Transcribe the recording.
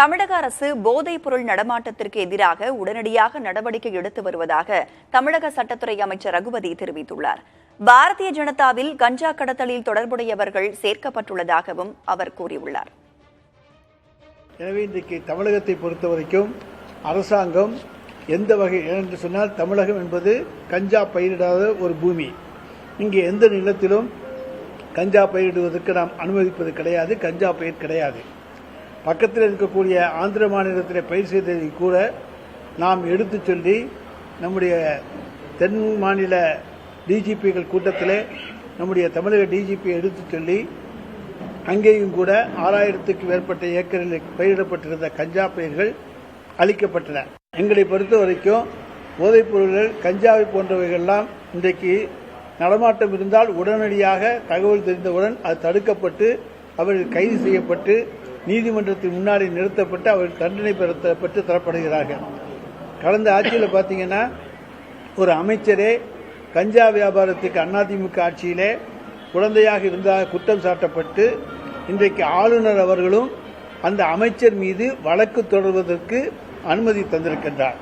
தமிழக அரசு போதைப் பொருள் நடமாட்டத்திற்கு எதிராக உடனடியாக நடவடிக்கை எடுத்து வருவதாக தமிழக சட்டத்துறை அமைச்சர் ரகுபதி தெரிவித்துள்ளார். பாரதிய ஜனதாவில் கஞ்சா கடத்தலில் தொடர்புடையவர்கள் சேர்க்கப்பட்டுள்ளதாகவும் அவர் கூறியுள்ளார். எனவே இன்றைக்கு தமிழகத்தை பொறுத்தவரைக்கும் அரசாங்கம் எந்த வகை என்று சொன்னால், தமிழகம் என்பது கஞ்சா பயிரிடாத ஒரு பூமி. இங்கே எந்த நிலத்திலும் கஞ்சா பயிரிடுவதற்கு நாம் அனுமதிப்பது கிடையாது. கஞ்சா பயிர் கிடையாது. பக்கத்தில் இருக்கக்கூடிய ஆந்திர மாநிலத்தில் பயிர் செய்ததை கூட நாம் எடுத்து சொல்லி நம்முடைய தென் மாநில டிஜிபிகள் கூட்டத்தில் நம்முடைய தமிழக டிஜிபி எடுத்து சொல்லி அங்கேயும் கூட 6000க்கு மேற்பட்ட ஏக்கரில் பயிரிடப்பட்டிருந்த கஞ்சா பயிர்கள் அளிக்கப்பட்டன. எங்களை பொறுத்த வரைக்கும் போதைப் பொருள்கள், கஞ்சாவை போன்றவைகள்லாம் இன்றைக்கு நடமாட்டம் இருந்தால் உடனடியாக தகவல் தெரிந்தவுடன் அது தடுக்கப்பட்டு அவர்கள் கைது செய்யப்பட்டு நீதிமன்றத்தின் முன்னாடி நிறுத்தப்பட்டு அவர்கள் தண்டனை பெற்று தரப்படுகிறார்கள். கடந்த ஆட்சியில் பார்த்தீங்கன்னா ஒரு அமைச்சரே கஞ்சா வியாபாரத்துக்கு அதிமுக ஆட்சியிலே குழந்தையாக இருந்தால் குற்றம் சாட்டப்பட்டு இன்றைக்கு ஆளுநர் அவர்களும் அந்த அமைச்சர் மீது வழக்கு தொடர்வதற்கு அனுமதி தந்திருக்கின்றார்.